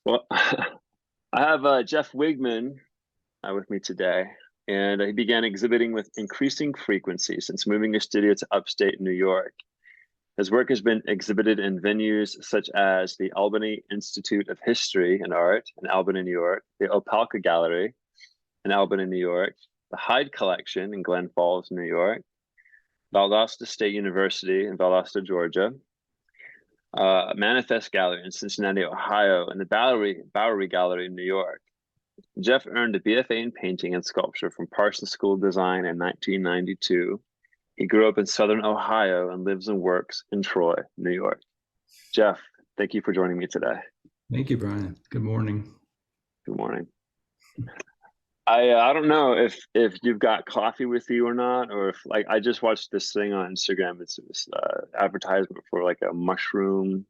Well, I have Jeff Wigman with me today, and he began exhibiting with increasing frequency since moving his studio to upstate New York. His work has been exhibited in venues such as the Albany Institute of History and Art in Albany, New York, the Opelka Gallery in Albany, New York, the Hyde Collection in Glen Falls, New York, Valdosta State University in Valdosta, Georgia, Manifest Gallery in Cincinnati, Ohio, and the Bowery Gallery in New York. Jeff earned a BFA in painting and sculpture from Parsons School of Design in 1992. He grew up in Southern Ohio and lives and works in Troy, New York. Jeff, thank you for joining me today. Thank you, Brian. Good morning. Good morning. I don't know if you've got coffee with you or not, or if like I just watched this thing on Instagram. It's this advertisement for like a mushroom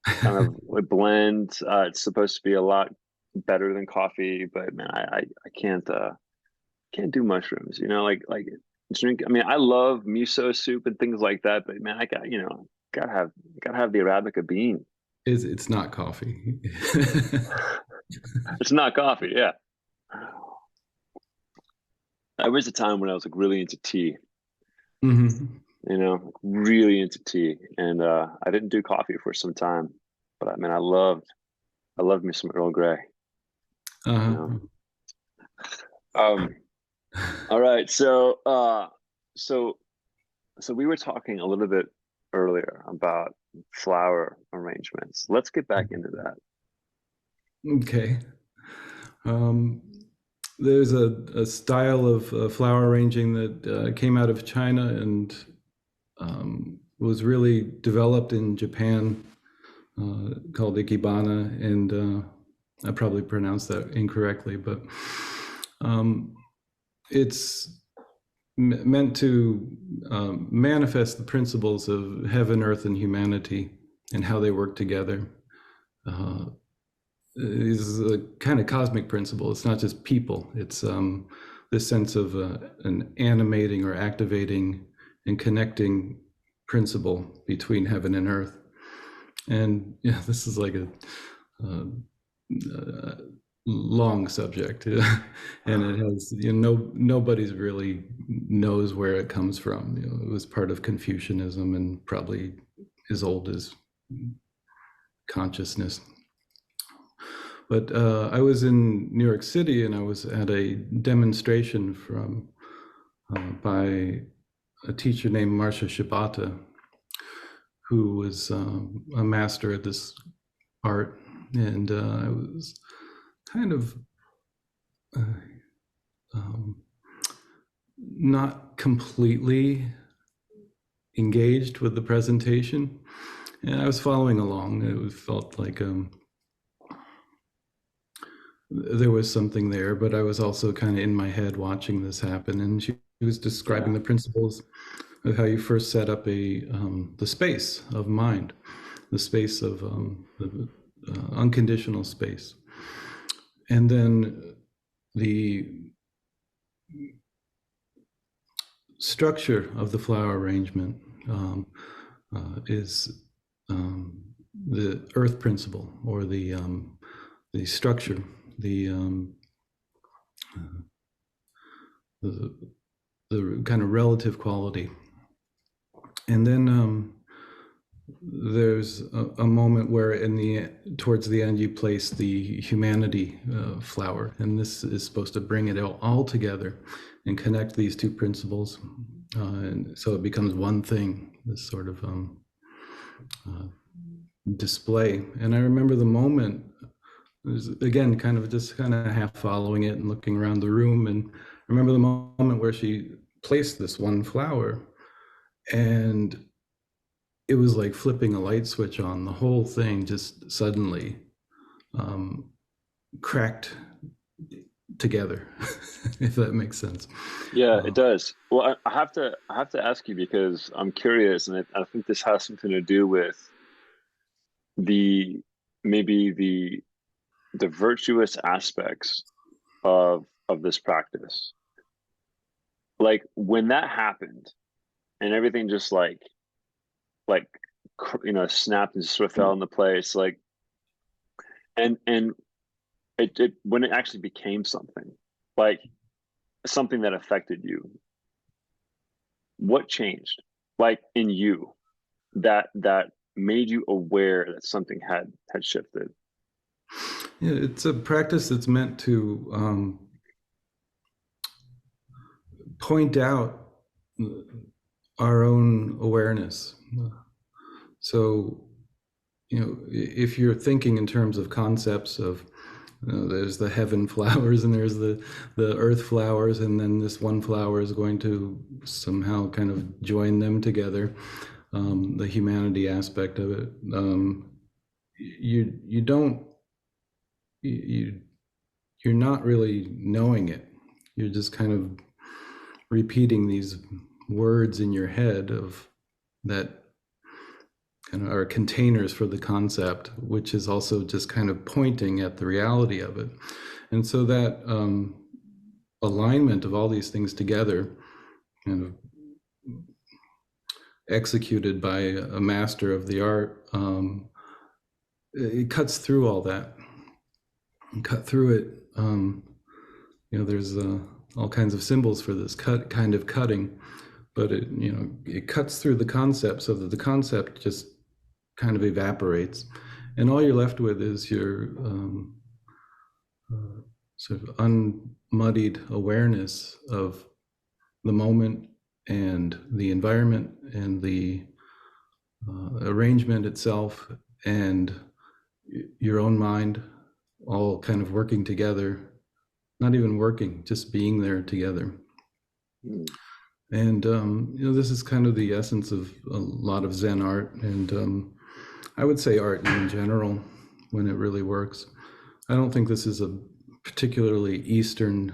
kind of a blend. It's supposed to be a lot better than coffee, but man, I can't do mushrooms. Like drink. I mean, I love miso soup and things like that, but man, I got gotta have the Arabica bean. It's not coffee. It's not coffee, yeah. There was a time when I was like really into tea, hmm like, really into tea, and I didn't do coffee for some time, but I mean, I loved me some Earl Grey, you know. Uh-huh. Um, all right, so so we were talking a little bit earlier about flower arrangements. Let's get back into that. Okay. Um, there's a style of flower arranging that came out of China and was really developed in Japan called Ikebana. And I probably pronounced that incorrectly, but it's meant to manifest the principles of heaven, earth, and humanity and how they work together. Uh, is a kind of cosmic principle. It's not just people. It's this sense of an animating or activating and connecting principle between heaven and earth. And yeah, this is like a long subject, and it has nobody's really knows where it comes from. It was part of Confucianism and probably as old as consciousness. But I was in New York City and I was at a demonstration by a teacher named Marcia Shibata, who was a master at this art. And I was kind of not completely engaged with the presentation. And I was following along. It felt like there was something there, but I was also kind of in my head watching this happen. And she was describing the principles of how you first set up the space of mind, the space of the unconditional space, and then the structure of the flower arrangement is the earth principle, or the structure, the the kind of relative quality. And then there's a moment where towards the end you place the humanity flower, and this is supposed to bring it all together and connect these two principles, and so it becomes one thing, this sort of display. And I remember the moment, again, kind of half following it and looking around the room, and I remember the moment where she placed this one flower, and it was like flipping a light switch on. The whole thing just suddenly cracked together, if that makes sense. Yeah, it does. Well, I have to ask you because I'm curious, and I think this has something to do with the maybe the virtuous aspects of this practice. Like when that happened, and everything just like snapped and sort of fell into place. Like, and it when it actually became something, like something that affected you, what changed, like in you, that made you aware that something had shifted? Yeah, it's a practice that's meant to point out our own awareness. So, if you're thinking in terms of concepts of, there's the heaven flowers and there's the earth flowers, and then this one flower is going to somehow kind of join them together, the humanity aspect of it. You don't you you're not really knowing it. You're just kind of repeating these words in your head of that kind of are containers for the concept, which is also just kind of pointing at the reality of it. And so that alignment of all these things together, kind of executed by a master of the art, it cuts through all that. And cut through it. There's all kinds of symbols for this kind of cutting, but it cuts through the concept so that the concept just kind of evaporates, and all you're left with is your sort of unmuddied awareness of the moment and the environment and the arrangement itself and your own mind, all kind of working together, not even working, just being there together. And this is kind of the essence of a lot of Zen art, and I would say art in general when it really works. I don't think this is a particularly Eastern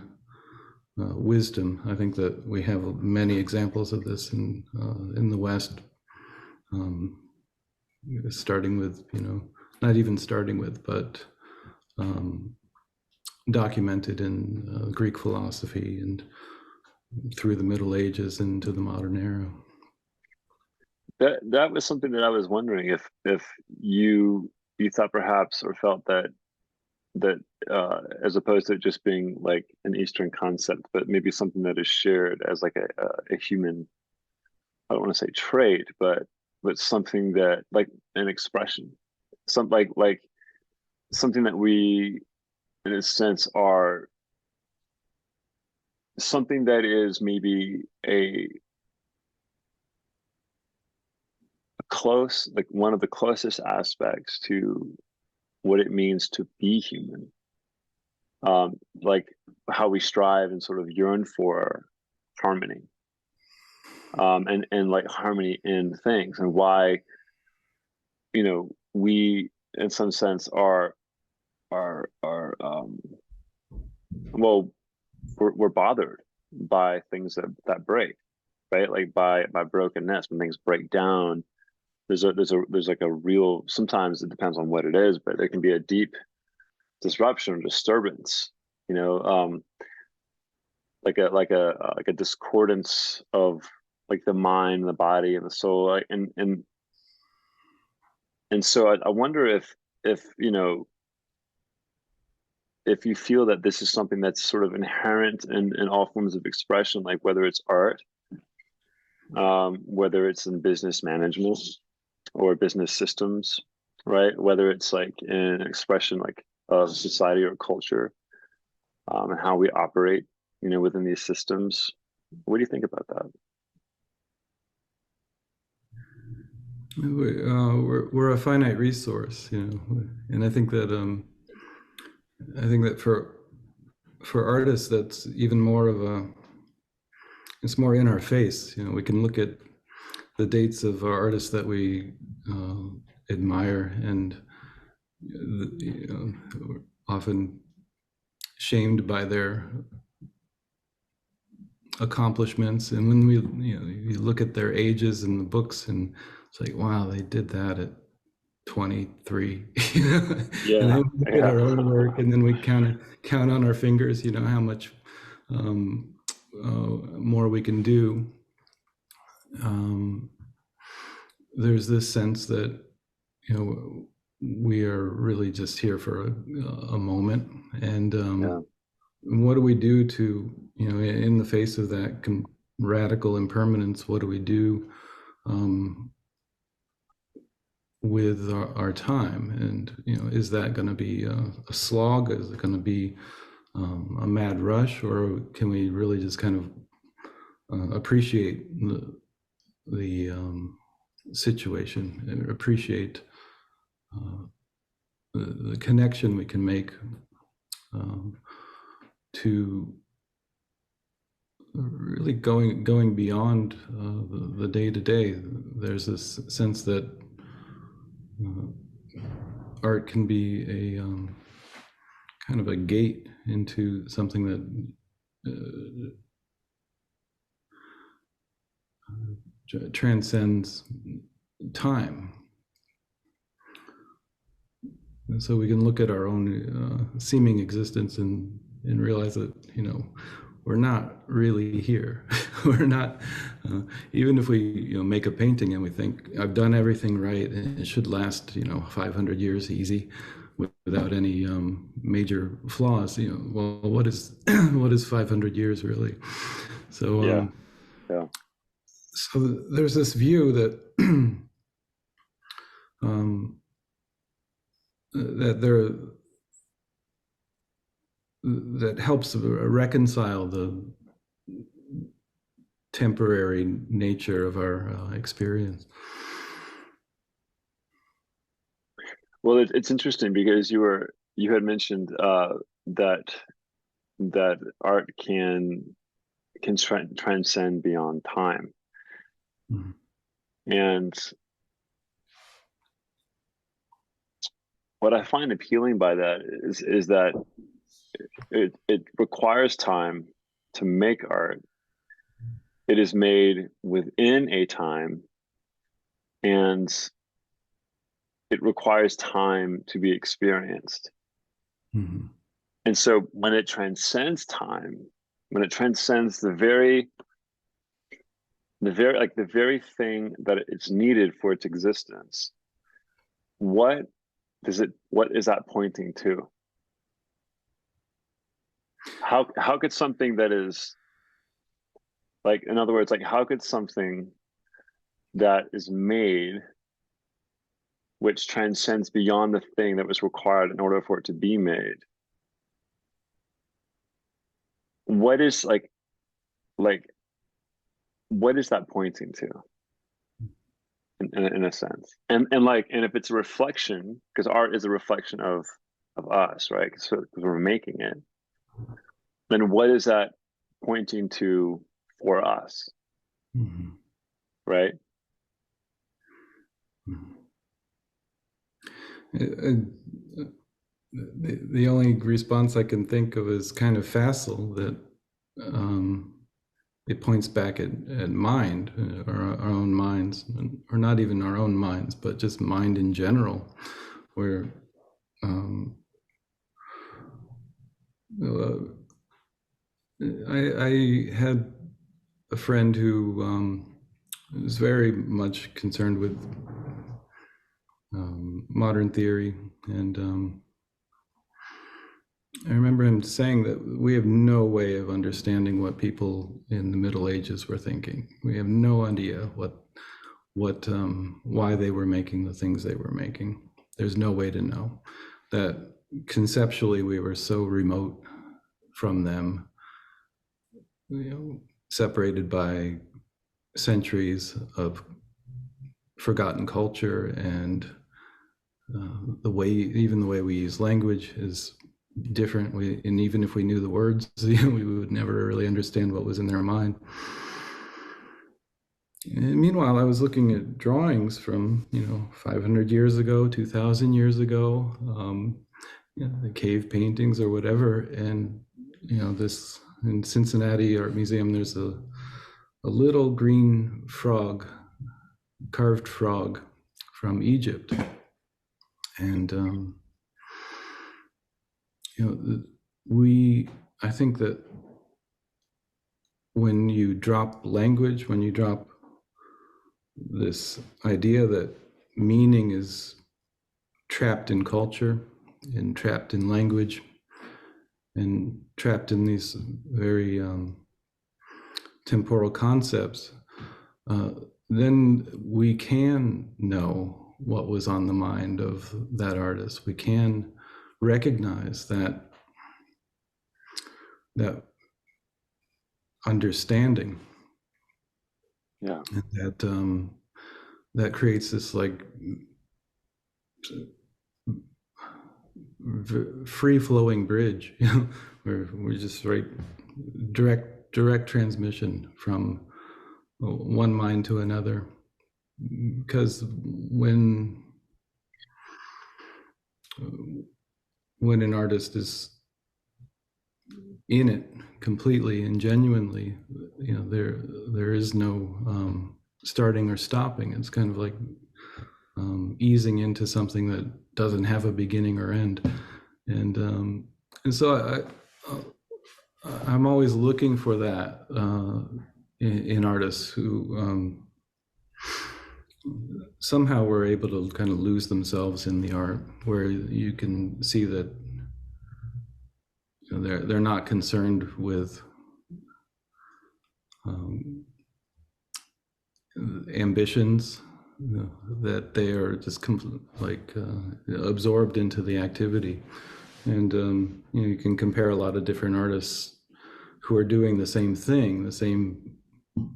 wisdom. I think that we have many examples of this in the West, starting with, not even starting with, but documented in Greek philosophy and through the Middle Ages into the modern era. That was something that I was wondering, if you thought perhaps, or felt that as opposed to it just being like an Eastern concept, but maybe something that is shared as like a human, I don't want to say trait, but something that, like an expression, some like something that we, in a sense, are something that is maybe a close, like one of the closest aspects to what it means to be human. Like how we strive and sort of yearn for harmony, and like harmony in things, and why, we in some sense are well, we're bothered by things that break, right? Like by brokenness. When things break down, there's like a real, sometimes it depends on what it is, but there can be a deep disruption or disturbance, you know, like a discordance of like the mind, the body, and the soul, like, and so I wonder if if you feel that this is something that's sort of inherent in all forms of expression, like whether it's art, whether it's in business management or business systems, right? Whether it's like an expression like of society or culture, and how we operate, within these systems. What do you think about that? We're a finite resource, and I think that for artists, that's even more of it's more in our face. We can look at the dates of our artists that we admire, and often shamed by their accomplishments. And when you look at their ages in the books, and it's like, wow, they did that at 23. And Yeah, then we look at yeah. our own work, and then we count on our fingers, how much more we can do. There's this sense that we are really just here for a moment. And Yeah. what do we do to, in the face of that radical impermanence, what do we do with our time? And, is that going to be a slog? Is it going to be a mad rush? Or can we really just kind of appreciate the situation and appreciate the connection we can make to really going beyond the day to day. There's this sense that art can be a kind of a gate into something that transcends time. And so we can look at our own seeming existence and realize that, we're not really here. We're not, even if we, make a painting and we think, I've done everything right and it should last, 500 years easy without any major flaws, well, what is 500 years really? So, Yeah. So there's this view that that helps reconcile the temporary nature of our experience. Well, it's interesting because you had mentioned that art can transcend beyond time. Mm-hmm. And what I find appealing by that is that it requires time to make art. It is made within a time, and it requires time to be experienced. Mm-hmm. And so when it transcends time, when it transcends the very thing that it's needed for its existence, what is that pointing to? How could something that is, like, in other words, like, how could something that is made, which transcends beyond the thing that was required in order for it to be made, what is what is that pointing to, in a sense? And if it's a reflection, because art is a reflection of us, right? So because we're making it, then what is that pointing to for us? Mm-hmm. Right? Mm-hmm. The only response I can think of is kind of facile, that it points back at mind, or our own minds, or not even our own minds, but just mind in general, where I had a friend who was very much concerned with modern theory, and I remember him saying that we have no way of understanding what people in the Middle Ages were thinking. We have no idea why they were making the things they were making. There's no way to know. That conceptually we were so remote from them, separated by centuries of forgotten culture, and the way we use language is different. And even if we knew the words, we would never really understand what was in their mind. And meanwhile, I was looking at drawings from 500 years ago, 2,000 years ago, the cave paintings or whatever, and this in Cincinnati Art Museum, there's a little green frog, carved frog from Egypt, and I think that when you drop language, when you drop this idea that meaning is trapped in culture and trapped in language and trapped in these very temporal concepts, uh, then we can know what was on the mind of that artist. We can recognize that understanding. Yeah. And that creates this like free flowing bridge, you know, where we're just right direct transmission from one mind to another. Because when an artist is in it completely and genuinely, you know, there is no starting or stopping. It's kind of like easing into something that doesn't have a beginning or end. And so I'm always looking for that in artists who somehow were able to kind of lose themselves in the art, where you can see that, you know, they're not concerned with ambitions, you know, that they are just absorbed into the activity. And you know, you can compare a lot of different artists who are doing the same thing, the same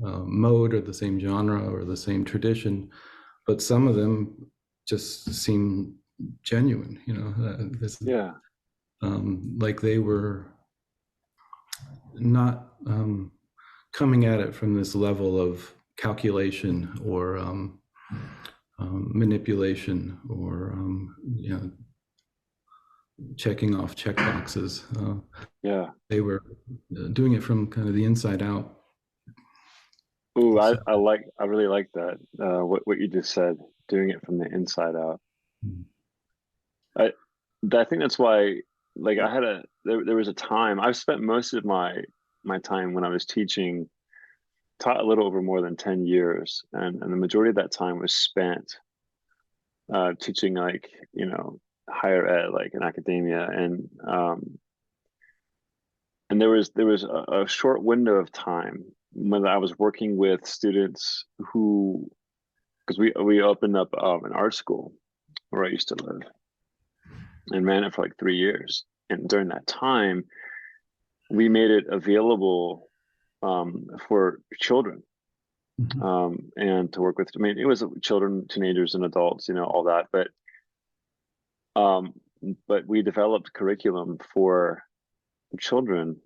mode or the same genre or the same tradition, but some of them just seem genuine, you know. Yeah. Like they were not coming at it from this level of calculation or manipulation or you know, checking off check boxes. Yeah. They were doing it from kind of the inside out. Ooh, So, I really like that. What you just said, doing it from the inside out. I I think that's why, like, there was a time I've spent most of my time when I was teaching, taught a little over more than 10 years, and the majority of that time was spent teaching, like, you know, higher ed, like in academia. And there was a short window of time when I was working with students who, because we opened up an art school where I used to live and ran it for like 3 years. And during that time, we made it available for children, and to work with. I mean, it was children, teenagers, and adults, you know, all that. Um, but we developed curriculum for children,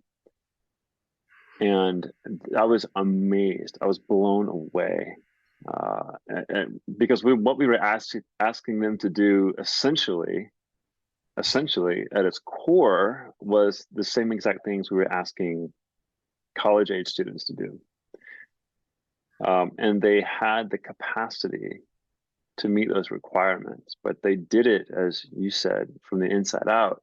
and I was amazed. I was blown away, because what we were asking them to do, essentially at its core, was the same exact things we were asking college age students to do. And they had the capacity to meet those requirements, but they did it, as you said, from the inside out.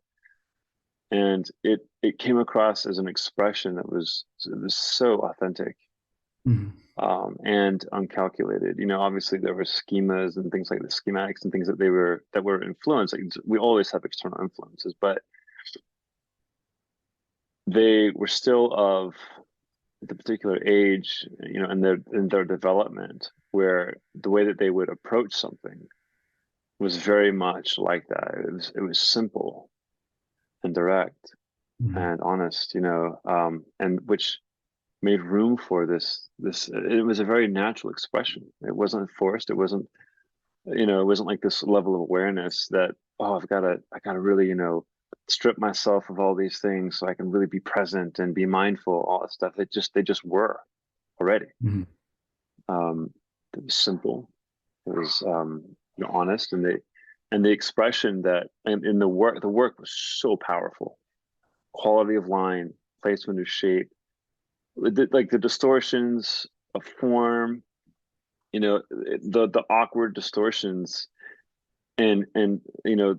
And it came across as an expression that it was so authentic, and uncalculated. You know, obviously there were schemas and things like the schematics and things that were influenced. Like, we always have external influences, but they were still of the particular age, you know, in their development, where the way that they would approach something was very much like that. It was simple and direct and honest, you know, and which made room for this. It was a very natural expression. It wasn't forced. It wasn't, you know, it wasn't like this level of awareness that, oh, I gotta really, you know, strip myself of all these things so I can really be present and be mindful, all that stuff. They just were already. Um, it was simple. It was, you know, honest, and the expression that, and in the work was so powerful. Quality of line, placement of shape, like the distortions of form, you know, the awkward distortions, and you know,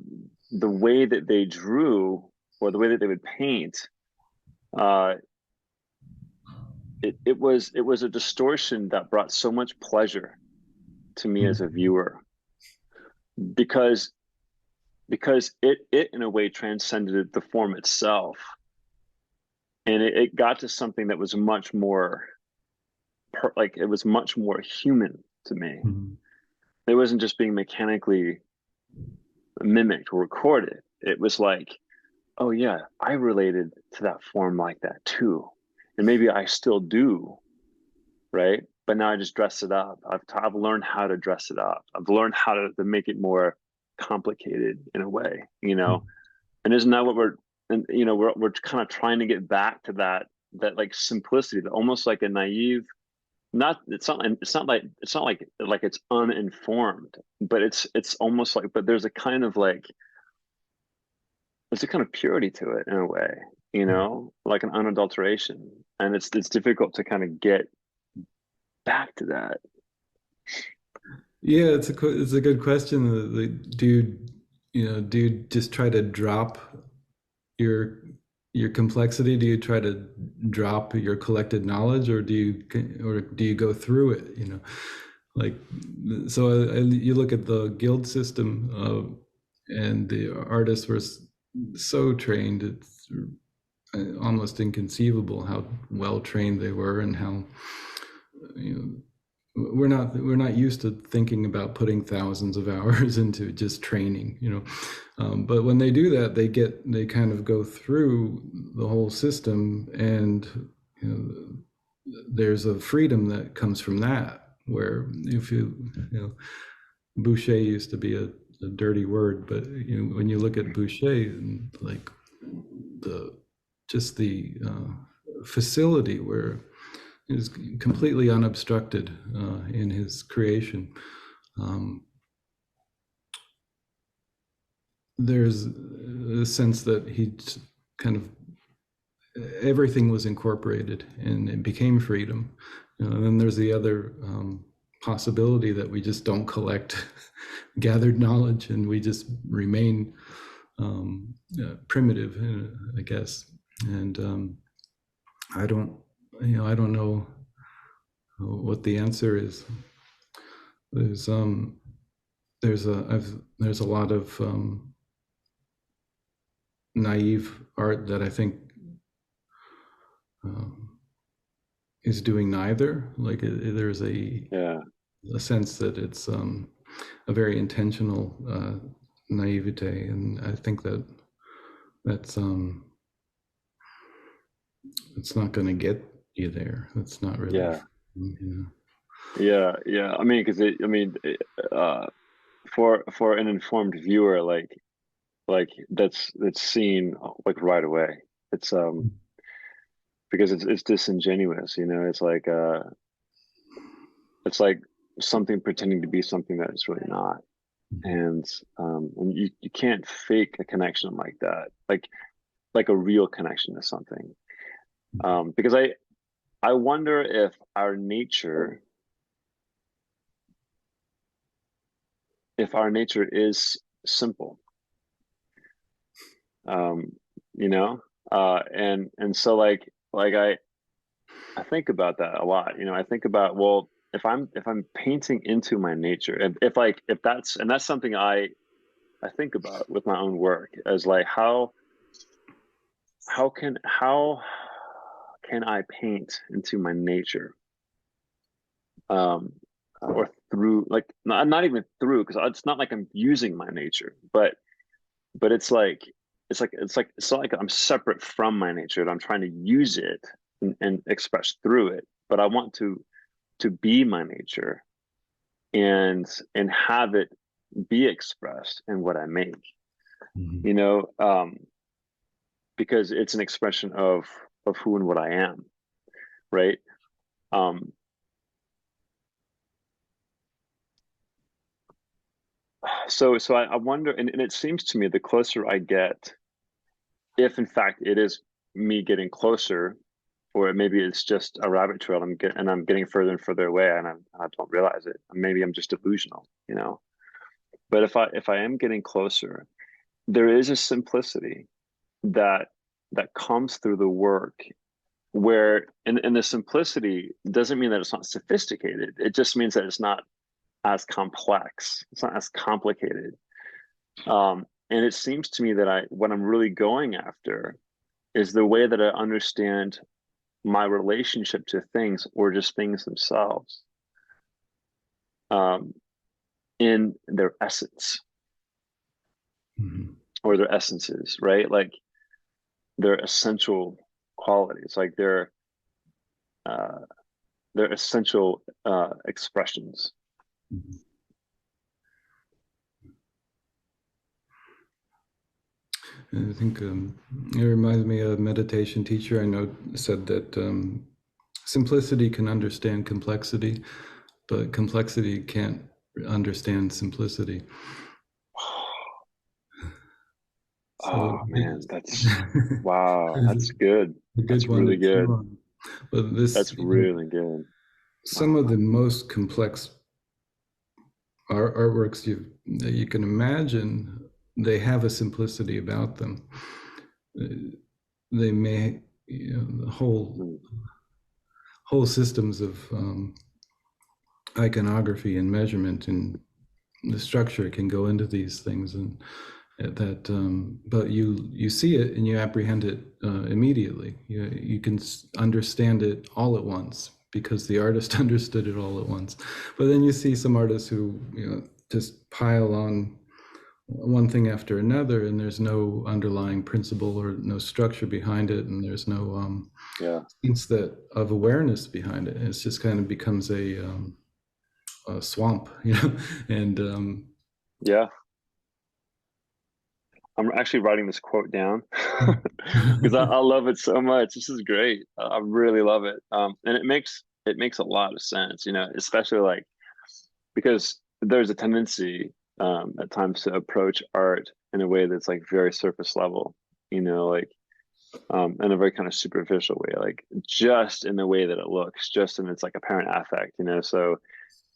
the way that they drew, or the way that they would paint. uh it was a distortion that brought so much pleasure to me as a viewer, because because it in a way transcended the form itself, and it got to something that was much more like it was much more human to me. Mhm. It wasn't just being mechanically mimicked or recorded. It was like, oh yeah, I related to that form like that too, and maybe I still do, right? But now I just dress it up. I've learned how to dress it up. I've learned how to make it more complicated in a way, you know. And isn't that what we're, and you know, we're kind of trying to get back to that like simplicity, that almost like a naive, not it's not like it's uninformed, but it's almost like, but there's a kind of like, there's a kind of purity to it in a way, you know, like an unadulteration, and it's difficult to kind of get back to that. Yeah, it's a good question. Like, do you just try to drop your your complexity? Do you try to drop your collected knowledge, or do you go through it? You know, like so. You look at the guild system, and the artists were so trained. It's almost inconceivable how well trained they were, and how, you know, we're not used to thinking about putting thousands of hours into just training, you know. But when they do that, they kind of go through the whole system, and you know, there's a freedom that comes from that. Where if you know, boucher used to be a dirty word, but you know, when you look at boucher, like the just the facility where is completely unobstructed in his creation. Um, there's a sense that he kind of, everything was incorporated and it became freedom. You know, and then there's the other possibility that we just don't collect gathered knowledge and we just remain primitive, I guess. And I don't, I don't know what the answer is. There's there's a lot of naive art that I think um, is doing neither. Like there's Yeah, a sense that it's a very intentional naivete, and I think that that's it's not going to get you there. It's not really, yeah, you know. yeah. I mean, because for an informed viewer, like that's seen like right away. It's because it's disingenuous, you know. It's like something pretending to be something that it's really not. And you can't fake a connection like that, like a real connection to something. Because I wonder if our nature is simple, um, you know, and so like I think about that a lot. You know, I think about, well, if I'm painting into my nature, if like if that's and that's something I think about with my own work, as like how can I paint into my nature, um or through, like not even through, because it's not like I'm using my nature, but it's not like I'm separate from my nature, that I'm trying to use it and express through it, but I want to be my nature and have it be expressed in what I make, Mhm. you know, because it's an expression of who and what I am, right? Um, so I wonder, and it seems to me the closer I get, if in fact it is me getting closer, or maybe it's just a rabbit trail, and I'm getting further and further away, and I don't realize it. Maybe I'm just delusional, you know. But if I am getting closer, there is a simplicity that comes through the work, where and the simplicity doesn't mean that it's not sophisticated. It just means that it's not as complex. It's not as complicated. and it seems to me that what I'm really going after is the way that I understand my relationship to things, or just things themselves, um, in their essence, Mhm. or their essences, right? Like their essential qualities, like uh, their essential expressions. Mhm. I think it reminds me of a meditation teacher I know said that simplicity can understand complexity, but complexity can't understand simplicity. So Oh man, that's wow, it's that's good. a good That's one to really chew good. on. But this, That's really good. some Wow. of the most complex artworks that you can imagine, they have a simplicity about them. They may, the Mm. whole systems of iconography and measurement and the structure can go into these things, and that but you see it and you apprehend it immediately. You can understand it all at once because the artist understood it all at once. But then you see some artists who just pile on one thing after another, and there's no underlying principle or no structure behind it, and there's no Yeah. sense that of awareness behind it. It's just kind of becomes a swamp, and Yeah. I'm actually writing this quote down because I love it so much. This is great. I really love it. And it makes a lot of sense, especially like because there's a tendency at times to approach art in a way that's like very surface level, like in a very kind of superficial way, like just in the way that it looks, just in its like apparent affect, So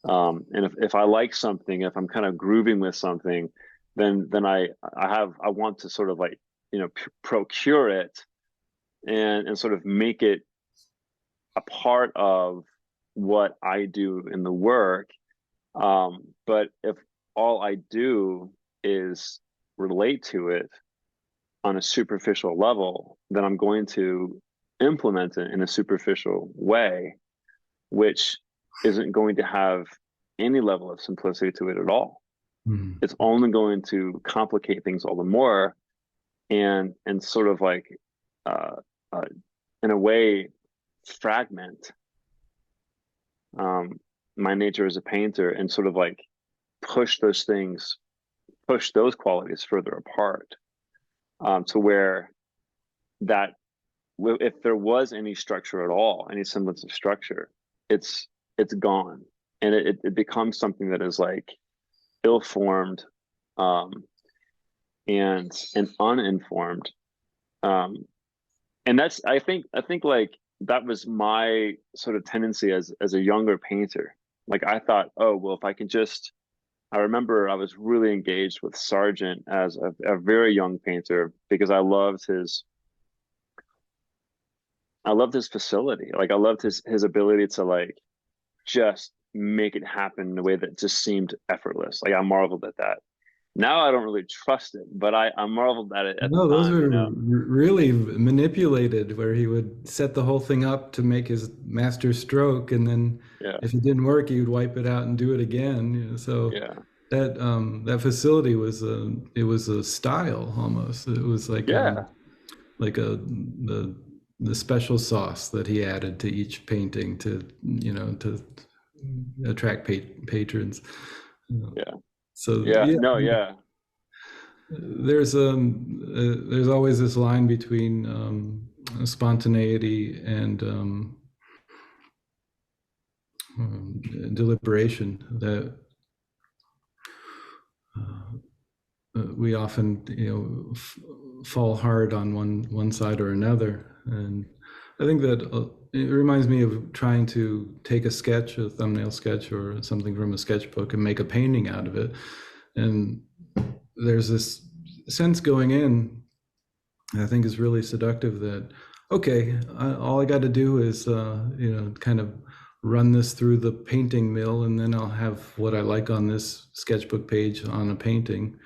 and if I like something, if I'm kind of grooving with something, then I want to sort of like procure it and sort of make it a part of what I do in the work. But if all I do is relate to it on a superficial level, then I'm going to implement it in a superficial way, which isn't going to have any level of simplicity to it at all. mm, It's only going to complicate things all the more, and sort of like uh, uh, in a way fragment um, my nature as a painter, and sort of like push those qualities further apart, to where that if there was any structure at all, any semblance of structure, it's gone, and it becomes something that is like ill-formed, um, and uninformed, um, and that's I think like that was my sort of tendency as a younger painter. Like I thought, oh well, if I can just I remember I was really engaged with Sargent as a very young painter because I loved his facility. Like I loved his ability to like just make it happen in a way that just seemed effortless. Like I marveled at that. Now I don't really trust it, but I marveled at it at the no, those time, are really manipulated, where he would set the whole thing up to make his master stroke, and then Yeah, if it didn't work, he would wipe it out and do it again. So yeah, that facility was a style almost. It was yeah, like the special sauce that he added to each painting to to attract patrons. yeah, So yeah. yeah, No, yeah, there's always this line between spontaneity and deliberation that we often fall hard on one side or another. And I think that it reminds me of trying to take a sketch, a thumbnail sketch or something from a sketchbook, and make a painting out of it. And there's this sense going in, I think, is really seductive, that okay, all I got to do is kind of run this through the painting mill, and then I'll have what I like on this sketchbook page on a painting.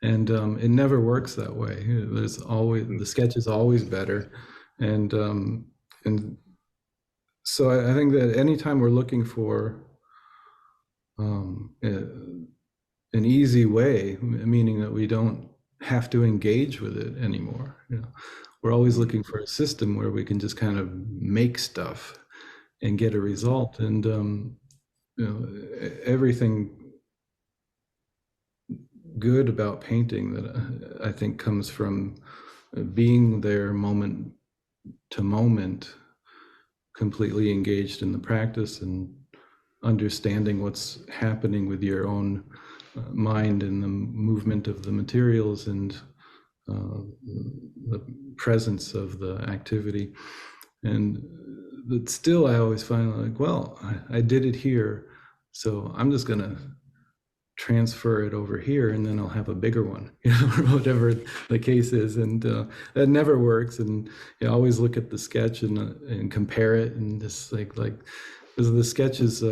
and it never works that way. There's always, the sketch is always better, and and so I think that anytime we're looking for an easy way, meaning that we don't have to engage with it anymore, we're always looking for a system where we can just kind of make stuff and get a result. And everything good about painting that I think comes from being there moment to moment, completely engaged in the practice and understanding what's happening with your own mind and the movement of the materials and the presence of the activity. And but still, I always find like, well, I did it here, so I'm just gonna transfer it over here, and then I'll have a bigger one, or whatever the case is. And that never works. And you always look at the sketch and compare it, and just like because the sketch is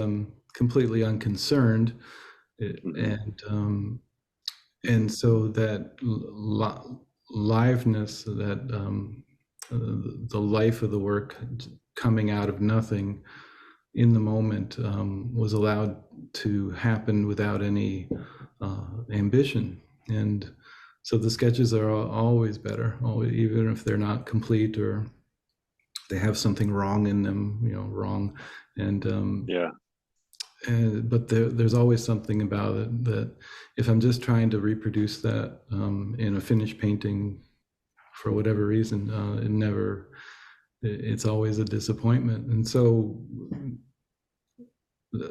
completely unconcerned, and so that liveness, that the life of the work coming out of nothing in the moment was allowed to happen without any ambition. And so the sketches are always better, even if they're not complete or they have something wrong in them, wrong. And but there's always something about it that if I'm just trying to reproduce that in a finished painting for whatever reason, it's always a disappointment. And so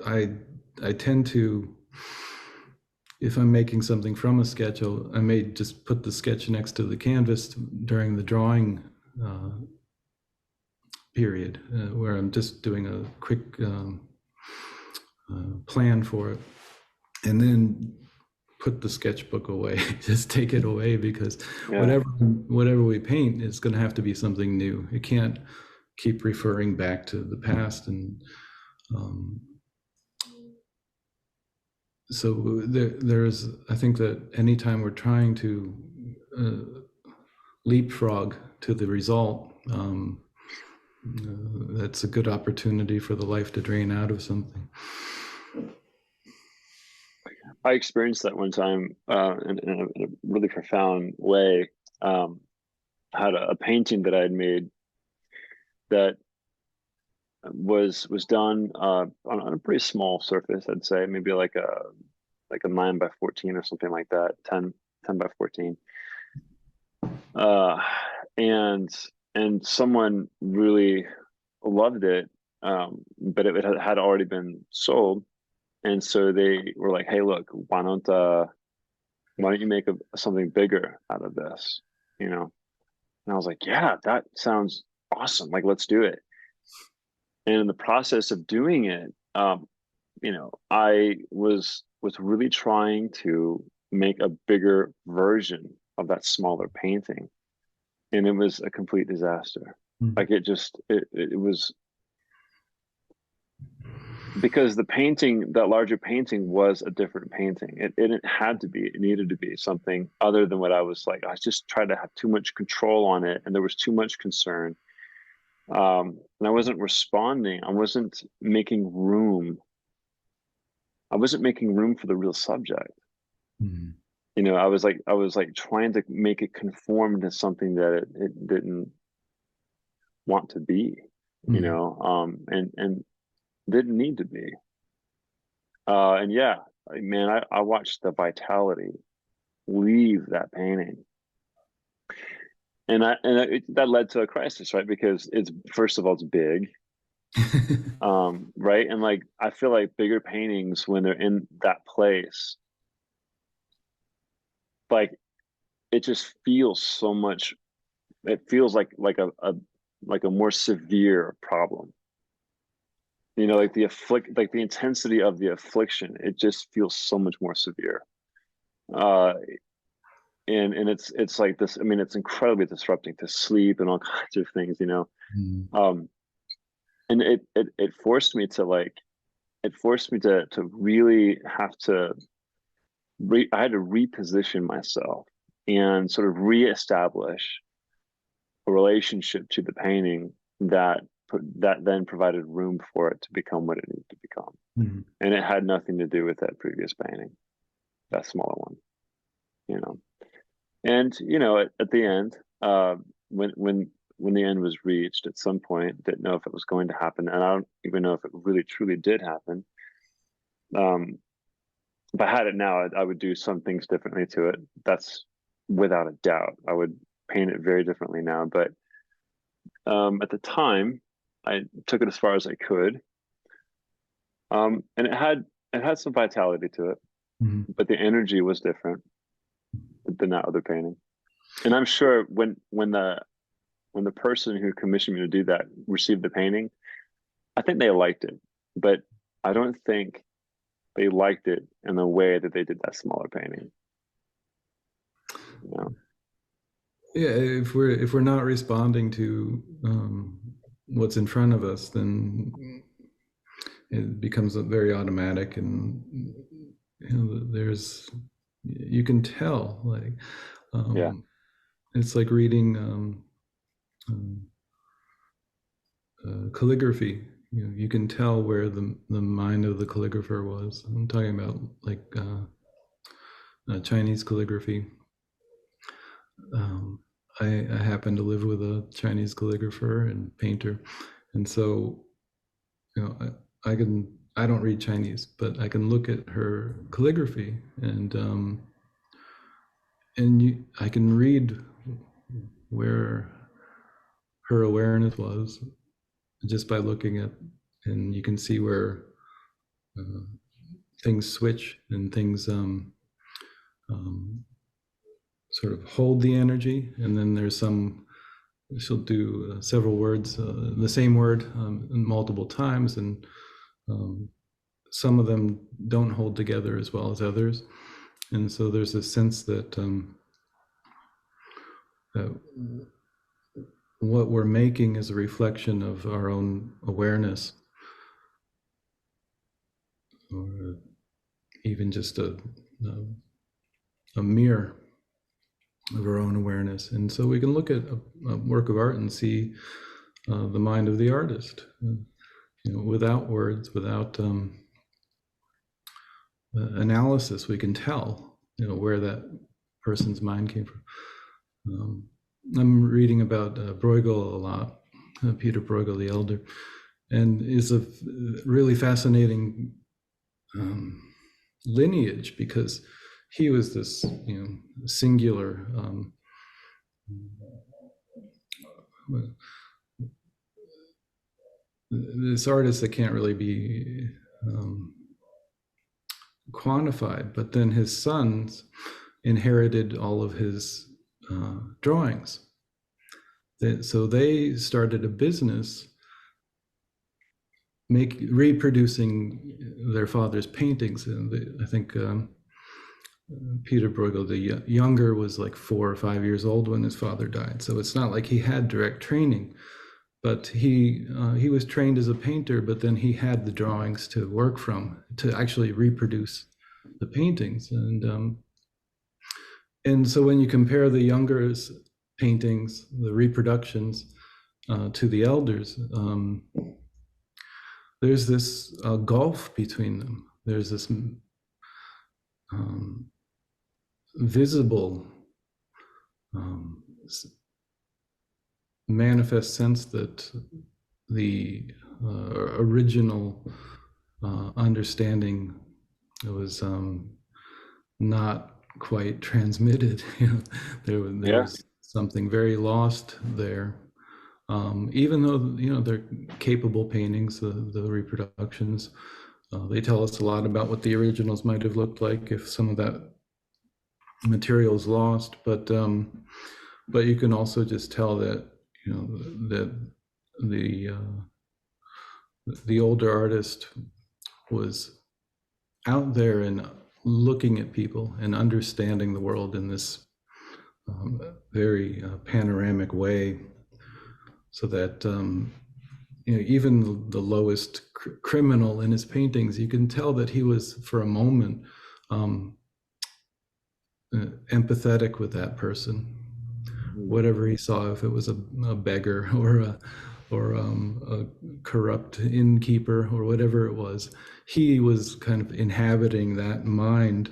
I tend to, if I'm making something from a sketch, I may just put the sketch next to the canvas during the drawing period, where I'm just doing a quick plan for it, and then put the sketchbook away. Just take it away, because whatever we paint is going to have to be something new. It can't keep referring back to the past. And so there's, I think that anytime we're trying to leapfrog to the result, that's a good opportunity for the life to drain out of something. I experienced that one time in a really profound way. I had a painting that I had made that was done on a pretty small surface. I'd say maybe like a 9 by 14 or something like that, 10 by 14. And someone really loved it, but it had already been sold. And so they were like, "Hey, look, why don't you make something bigger out of this?" And I was like, "Yeah, that sounds awesome. Like, let's do it." And in the process of doing it, I was really trying to make a bigger version of that smaller painting, and it was a complete disaster. Like it was, because that larger painting was a different painting. It had to be, it needed to be something other than what I was like. I just tried to have too much control on it, and there was too much concern. And I wasn't responding. I wasn't making room. I wasn't making room for the real subject. I was like trying to make it conform to something that it didn't want to be, and didn't need to be. And yeah, man, I watched the vitality leave that painting, and that led to a crisis, right? Because it's, first of all, it's big, right? And like, I feel like bigger paintings, when they're in that place, like it just feels so much. It feels like a more severe problem. Like like the intensity of the affliction, it just feels so much more severe. And it's like this. I mean, it's incredibly disrupting to sleep and all kinds of things. And it forced me to really have to I had to reposition myself and sort of reestablish a relationship to the painting that then provided room for it to become what it needed to become. Mm-hmm. And it had nothing to do with that previous painting, that smaller one, you know. And at the end, when the end was reached, at some point, didn't know if it was going to happen, and I don't even know if it really truly did happen. If I had it now, I would do some things differently to it. That's without a doubt. I would paint it very differently now. But at the time, I took it as far as I could, and it had some vitality to it, Mm-hmm. but the energy was different than that other painting. And I'm sure when the person who commissioned me to do that received the painting, I think they liked it, but I don't think they liked it in the way that they did that smaller painting. You know? Yeah, if we're not responding to what's in front of us, then it becomes very automatic, and you can tell, like Yeah. it's like reading calligraphy. You can tell where the mind of the calligrapher was. I'm talking about like Chinese calligraphy. I happen to live with a Chinese calligrapher and painter, and so I don't read Chinese, but I can look at her calligraphy, and I can read where her awareness was just by looking at, and you can see where things switch and things sort of hold the energy, and then she'll do several words, the same word multiple times, and some of them don't hold together as well as others. And so there's a sense that what we're making is a reflection of our own awareness, or even just a mirror of our own awareness. And so we can look at a work of art and see the mind of the artist, without words, without analysis. We can tell, where that person's mind came from. I'm reading about Bruegel a lot, Pieter Bruegel the Elder, and is a really fascinating lineage, because he was this singular this artist that can't really be quantified, but then his sons inherited all of his drawings. So they started a business reproducing their father's paintings. And I think Pieter Bruegel the Younger was like 4 or 5 years old when his father died. So it's not like he had direct training, but he was trained as a painter, but then he had the drawings to work from to actually reproduce the paintings. And so when you compare the Younger's paintings, the reproductions, to the Elder's, there's this gulf between them. There's this visible manifest sense that the original understanding was not quite transmitted. There was something very lost there. Even though they're capable paintings, the reproductions, they tell us a lot about what the originals might have looked like if some of that material is lost. But you can also just tell that that the older artist was out there and looking at people and understanding the world in this very panoramic way, so that even the lowest criminal in his paintings, you can tell that he was, for a moment, empathetic with that person, Mm. whatever he saw, if it was a beggar or a corrupt innkeeper or whatever it was, he was kind of inhabiting that mind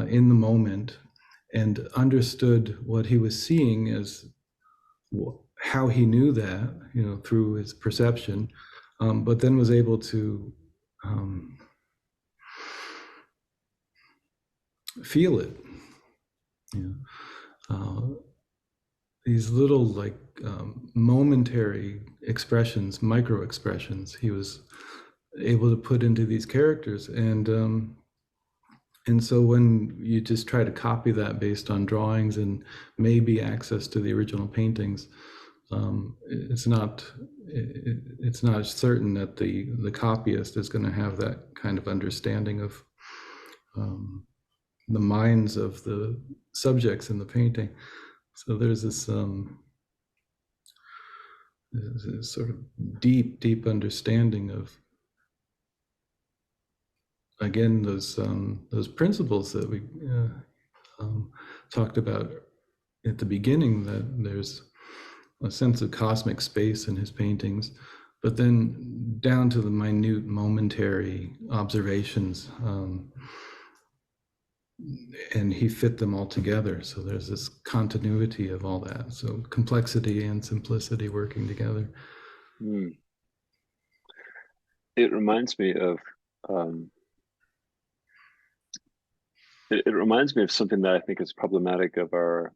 in the moment, and understood what he was seeing as how he knew that, through his perception, but then was able to um, feel it. You know, these little like momentary expressions, micro expressions, he was able to put into these characters, and so when you just try to copy that based on drawings and maybe access to the original paintings, it's not certain that the copyist is going to have that kind of understanding of the minds of the subjects in the painting. So there's this sort of deep understanding of, again, those principles that we talked about at the beginning, that there's a sense of cosmic space in his paintings, but then down to the minute momentary observations, and he fit them all together. So there's this continuity of all that. So complexity and simplicity working together. Mm. It reminds me of um, it reminds me of something that I think is problematic of our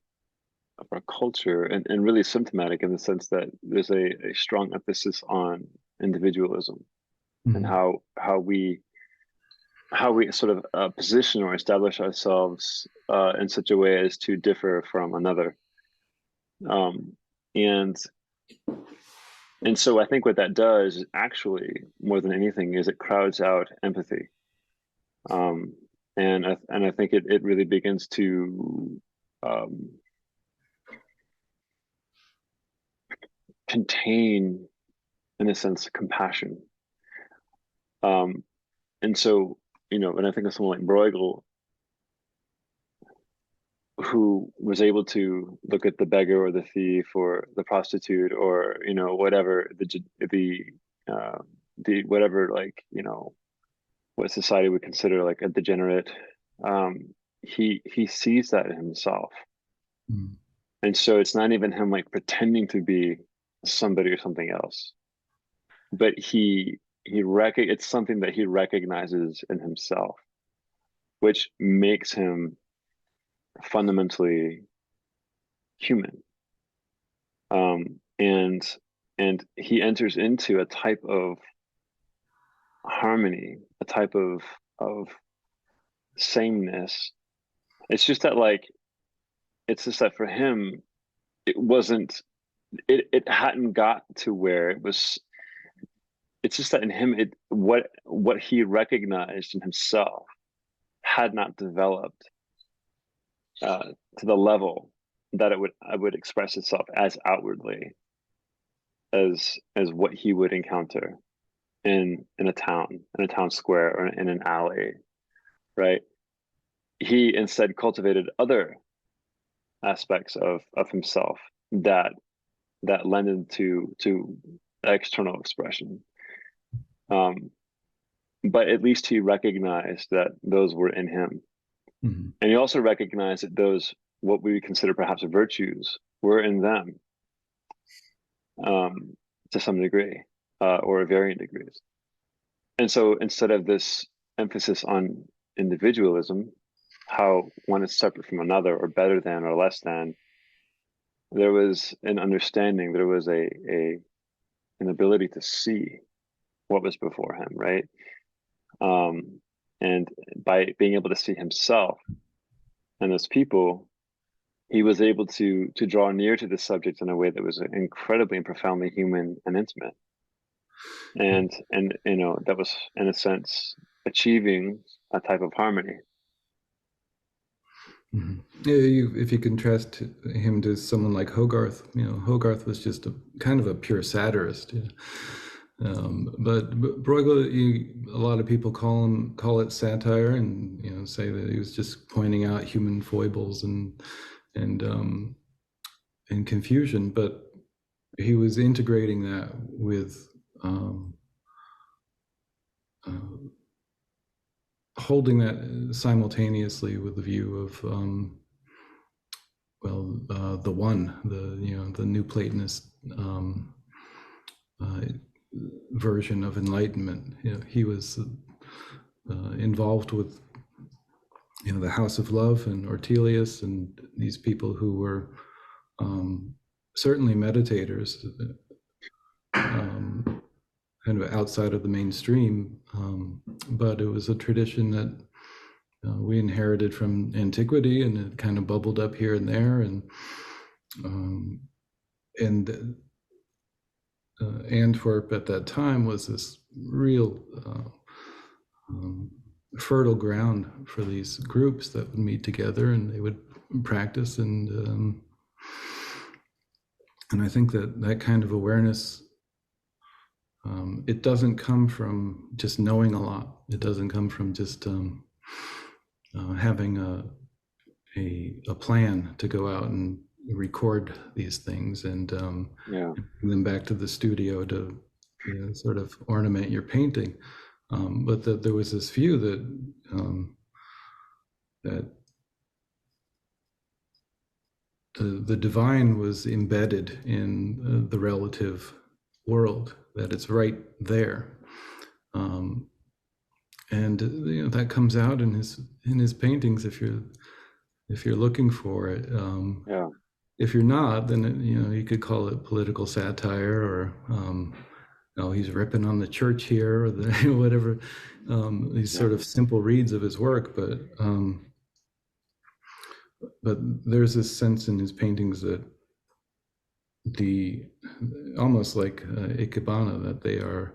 culture, and really symptomatic in the sense that there's a strong emphasis on individualism, and Mm-hmm. how we sort of position or establish ourselves in such a way as to differ from another, um, and and so I think what that does, actually, more than anything, is it crowds out empathy, um, and I think it really begins to um, contain, in a sense, compassion. Um, and so, when I think of someone like Bruegel, who was able to look at the beggar or the thief or the prostitute or whatever uh, the whatever, like, what society would consider like a degenerate, he sees that in himself, Mm-hmm. and so it's not even him like pretending to be somebody or something else, but it's something that he recognizes in himself, which makes him fundamentally human. And he enters into a type of harmony, a type of sameness. It's just that, like, it's just that for him, it wasn't, it hadn't got to where it was. It's just that in him, what he recognized in himself had not developed to the level that it would express itself as outwardly as what he would encounter in a town square, or in an alley, right? He instead cultivated other aspects of himself that lended to external expression. Um, but at least he recognized that those were in him, Mm-hmm. and he also recognized that those, what we consider perhaps virtues, were in them, um, to some degree, or varying degrees. And so instead of this emphasis on individualism, how one is separate from another, or better than, or less than, there was an understanding, there was an ability to see what was before him, right? Um, and by being able to see himself and those people, he was able to draw near to the subject in a way that was incredibly and profoundly human and intimate. And that was, in a sense, achieving a type of harmony. Mm-hmm. Yeah, if you contrast him to someone like Hogarth, Hogarth was just a kind of a pure satirist. But Bruegel, a lot of people call it satire, and say that he was just pointing out human foibles and and confusion. But he was integrating that with holding that simultaneously with the view of the one, the new Platonist version of enlightenment. He was involved with the House of Love and Ortelius and these people who were certainly meditators, kind of outside of the mainstream, but it was a tradition that we inherited from antiquity, and it kind of bubbled up here and there, and Antwerp at that time was this real fertile ground for these groups that would meet together and they would practice, and I think that kind of awareness, it doesn't come from just knowing a lot. It doesn't come from just having a plan to go out and record these things and bring them back to the studio to sort of ornament your painting. But that there was this view that the divine was embedded in the relative world, that it's right there, and that comes out in his paintings if you're looking for it. If you're not, then you could call it political satire, or he's ripping on the church here, or whatever. These sort of simple reads of his work, but there's this sense in his paintings that almost like Ikebana, that they are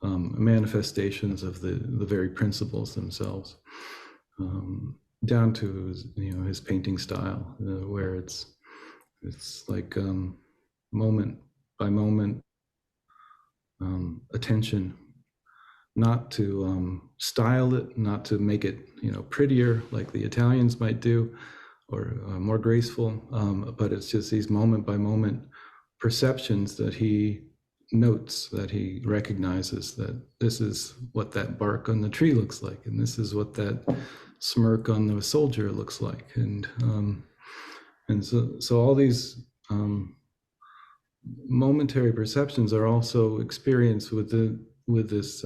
manifestations of the very principles themselves, down to his painting style, where it's like moment by moment attention, not to style it, not to make it prettier like the Italians might do, or more graceful, but it's just these moment by moment perceptions that he notes, that he recognizes, that this is what that bark on the tree looks like, and this is what that smirk on the soldier looks like, and so all these momentary perceptions are also experienced with this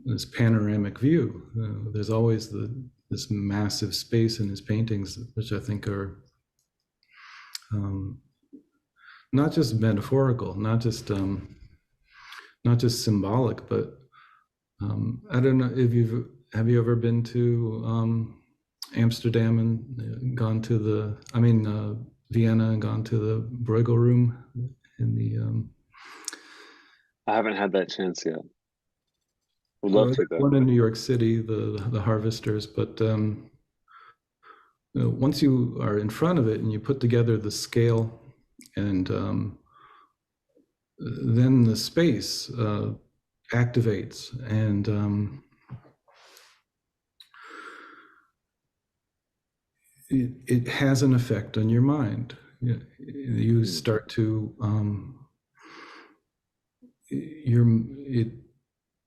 this panoramic view. There's always this massive space in his paintings, which I think are not just metaphorical, not just symbolic, but I don't know if have you ever been to Amsterdam and gone to Vienna and gone to the Bruegel room in the I haven't had that chance yet. Would love to go. One in New York City, the Harvesters, but once you are in front of it and you put together the scale and then the space activates, and it has an effect on your mind. You start to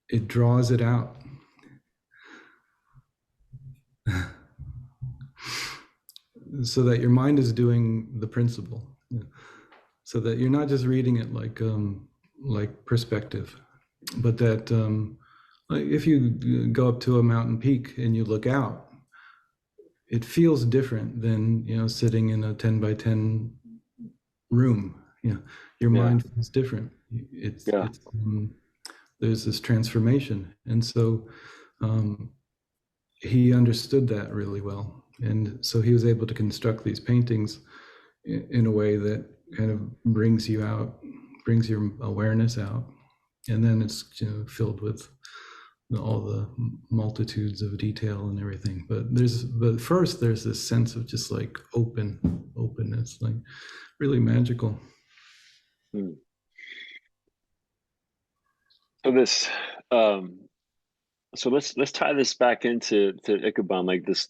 it draws it out. So that your mind is doing the principle, so that you're not just reading it like perspective, but that if you go up to a mountain peak and you look out, it feels different than sitting in a 10 by 10 room. Your mind feels different. It's there's this transformation, and so he understood that really well, and so he was able to construct these paintings in a way that kind of brings you out, brings your awareness out, and then it's filled with all the multitudes of detail and everything. But first there's this sense of just like openness, like really magical. So this, um, so let's tie this back into Ikebana, like this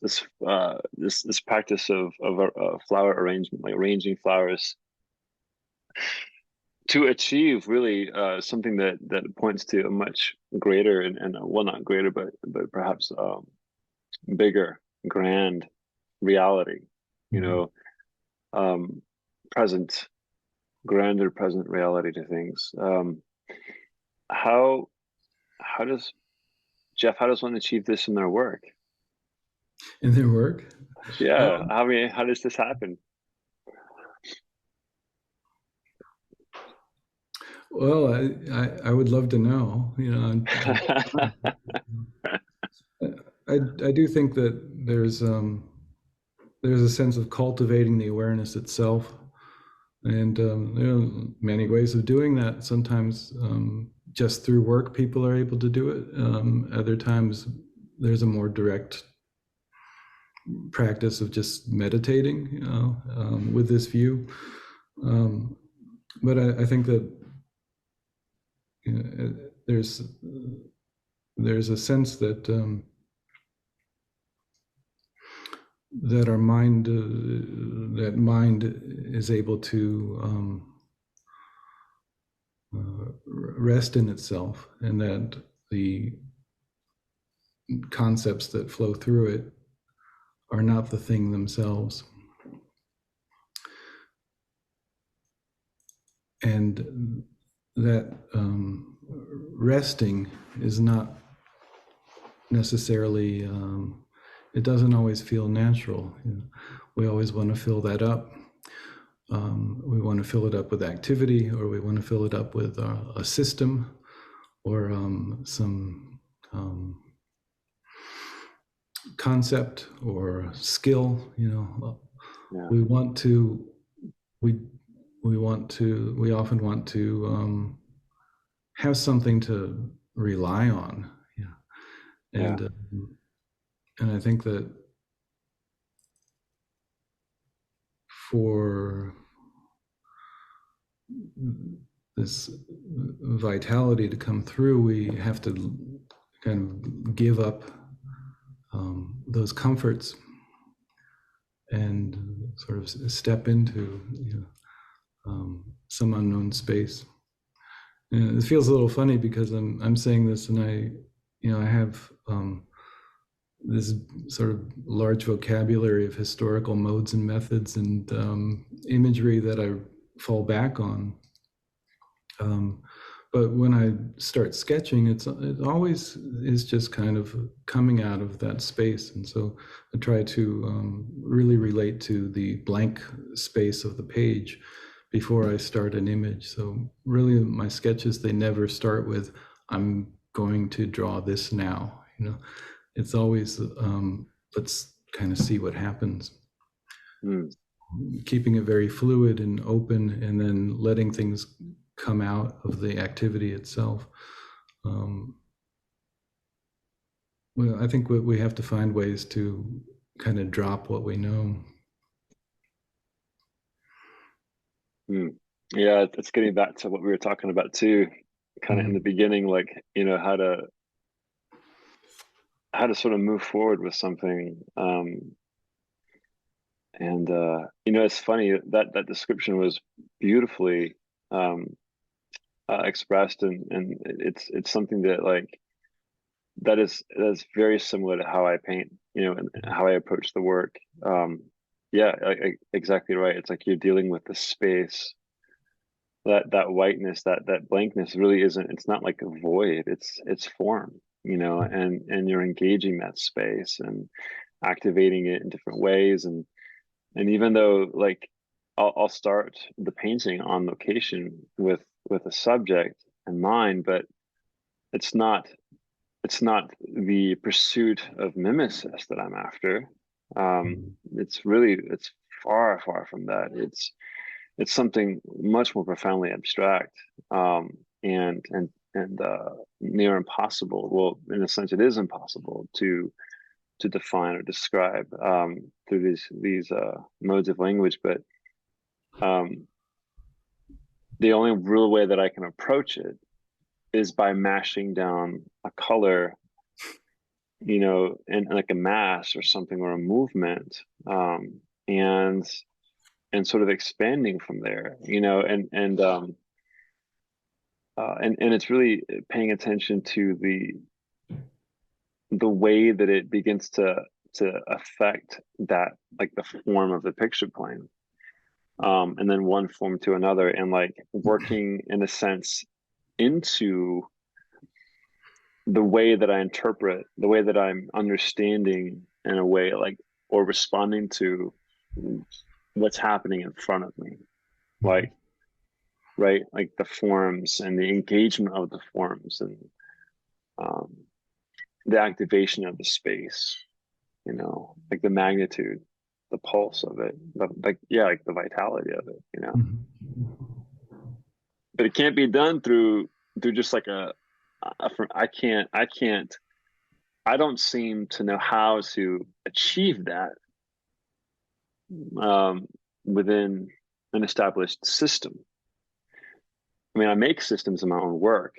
practice of flower arrangement, like arranging flowers to achieve really something that points to a much greater and well, not greater, but perhaps bigger, grand reality, you Mhm. know, um, present, grander present reality to things. How how does Jeff? How does one achieve this in their work? In their work. Yeah, Um, I mean, how does this happen? well, I would love to know. I do think that there's a sense of cultivating the awareness itself, and there are many ways of doing that. Sometimes just through work, people are able to do it. Other times, there's a more direct practice of just meditating, with this view. Um, but I think that there's a sense that that our mind that mind is able to rest in itself, and that the concepts that flow through it are not the thing themselves, and that resting is not necessarily it doesn't always feel natural. We always want to fill that up. We want to fill it up with activity, or we want to fill it up with a system, or some concept or skill. Yeah, We want to we we often want to have something to rely on. Yeah. yeah, And I think that for this vitality to come through, we have to kind of give up those comforts and sort of step into some unknown space. And it feels a little funny because I'm saying this, and I have this sort of large vocabulary of historical modes and methods and imagery that I fall back on. But when I start sketching, it always is just kind of coming out of that space, and so I try to really relate to the blank space of the page before I start an image. So really, my sketches, they never start with "I'm going to draw this now." It's always let's kind of see what happens, mm, keeping it very fluid and open, and then letting things come out of the activity itself. Um, well, I think we have to find ways to kind of drop what we know. mm. Yeah. It's getting back to what we were talking about too, kind of in the Mm. beginning, like how to sort of move forward with something. And it's funny that that description was beautifully um, expressed, and it's something that like that's very similar to how I paint, and how I approach the work. Yeah, exactly right. It's like you're dealing with the space, that whiteness, that blankness really isn't. It's not like a void. It's form, and you're engaging that space and activating it in different ways, and even though like I'll start the painting on location with a subject in mind, but it's not it's not the pursuit of mimesis that I'm after. It's far, far from that. It's something much more profoundly abstract, and near impossible. Well, in a sense, it is impossible to define or describe through these modes of language. But um, the only real way that I can approach it is by mashing down a color, you know, in like a mass or something or a movement, and sort of expanding from there, you know, and it's really paying attention to the way that it begins to affect that, like the form of the picture plane, and then one form to another, and like working in a sense into the way that I interpret, the way that I'm understanding in a way, like, or responding to what's happening in front of me, like, right, like the forms and the engagement of the forms, and um, the activation of the space, you know, like the magnitude, the pulse of it, like, yeah, like the vitality of it, you know. But it can't be done through just like I can't, I don't seem to know how to achieve that, um, within an established system. I mean, I make systems in my own work,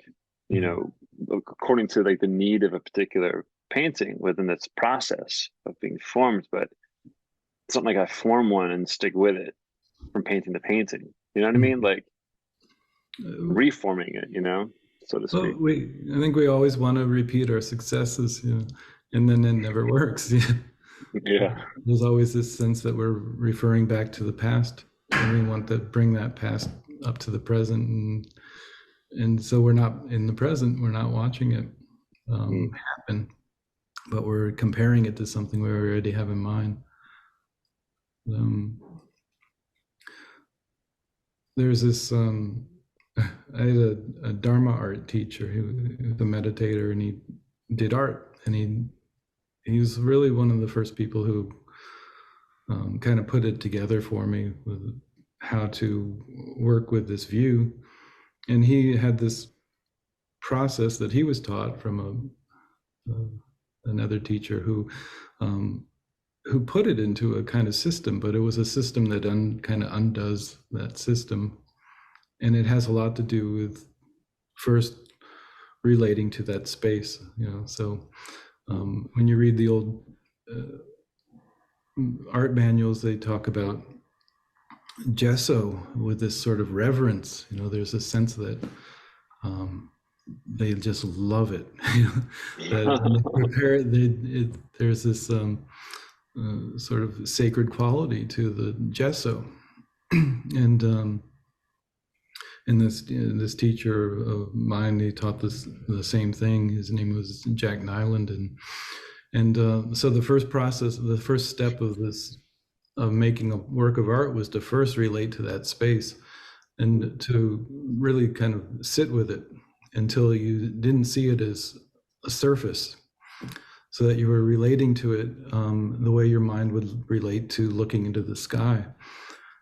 you know, according to like the need of a particular painting within its process of being formed. But it's not like I form one and stick with it from painting to painting. You know what I mean? Like reforming it, you know, so to Well, speak. I think we always want to repeat our successes, you know, and then it never works. Yeah. There's always this sense that we're referring back to the past, and we want to bring that past up to the present, and so we're not in the present. We're not watching it happen, but we're comparing it to something we already have in mind. There's this. I had a Dharma art teacher who was a meditator, and he did art, and he was really one of the first people who kind of put it together for me with how to work with this view. And he had this process that he was taught from another teacher who put it into a kind of system, but it was a system that kind of undoes that system. And it has a lot to do with first relating to that space, you know. So when you read the old art manuals, they talk about gesso with this sort of reverence. You know, there's a sense that they just love it. That when they prepare it, there's this sort of sacred quality to the gesso, and this teacher of mine, he taught this the same thing. His name was Jack Nyland, and so the first step of this of making a work of art was to first relate to that space and to really kind of sit with it until you didn't see it as a surface, so that you were relating to it the way your mind would relate to looking into the sky.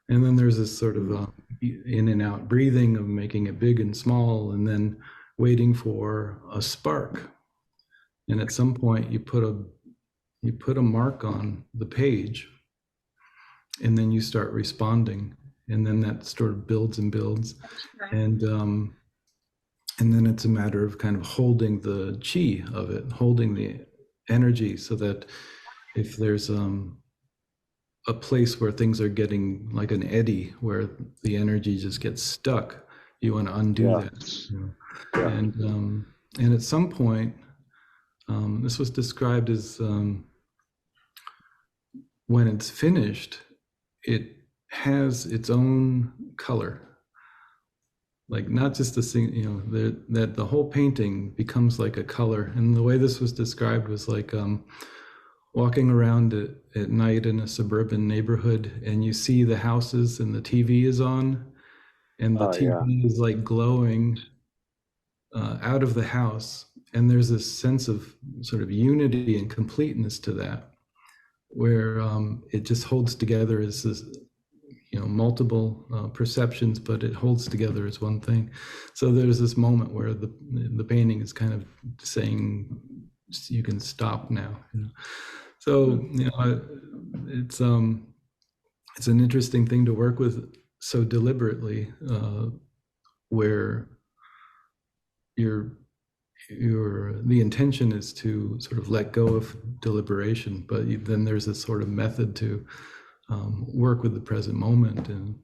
And then there's this sort of in and out breathing of making it big and small, and then waiting for a spark. And at some point you put a mark on the page, and then you start responding, and then that sort of builds and builds, and then it's a matter of kind of holding the chi of it, holding the energy, so that if there's a place where things are getting like an eddy, where the energy just gets stuck, you want to undo that. You know? And at some point, this was described as when it's finished, it has its own color. Like not just the thing, you know, that the whole painting becomes like a color. And the way this was described was like walking around at night in a suburban neighborhood, and you see the houses and the TV is on, and the TV is like glowing out of the house. And there's this sense of sort of unity and completeness to that, where it just holds together as this, you know, multiple perceptions, but it holds together as one thing. So there's this moment where the painting is kind of saying, you can stop now, you know? So, you know, it's an interesting thing to work with so deliberately, where your the intention is to sort of let go of deliberation, but then there's this sort of method to work with the present moment. And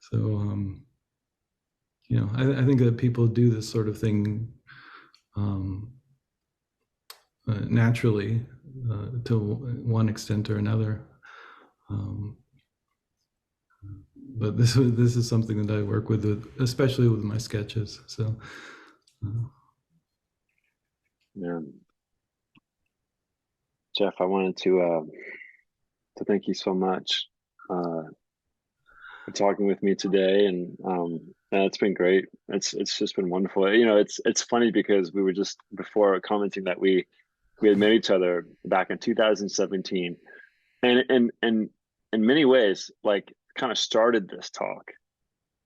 so I think that people do this sort of thing naturally, to one extent or another. But this is something that I work with, especially with my sketches. So, Yeah. Jeff, I wanted to thank you so much for talking with me today, and it's been great. It's just been wonderful. It's funny because we were just before commenting that we had met each other back in 2017, and in many ways, like, kind of started this talk,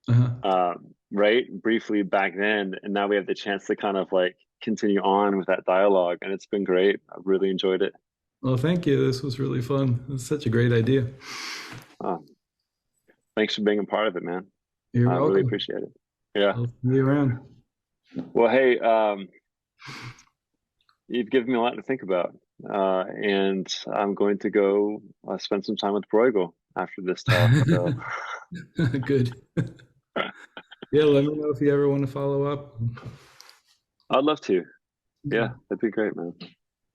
uh-huh. right? Briefly back then, and now we have the chance to kind of like continue on with that dialogue, and it's been great. I've really enjoyed it. Well, thank you. This was really fun. It's such a great idea. Um, Thanks for being a part of it, man. You're I really welcome. appreciate it. Yeah. I'll see you around. Well, hey, you've given me a lot to think about, and I'm going to go spend some time with Bruegel after this talk. So, Good. Yeah, let me know if you ever want to follow up. I'd love to. Okay. Yeah, that'd be great, man. All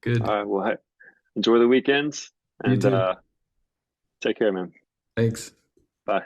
Good. right. Well, hey, enjoy the weekends You and too. take care, man. Thanks. Bye.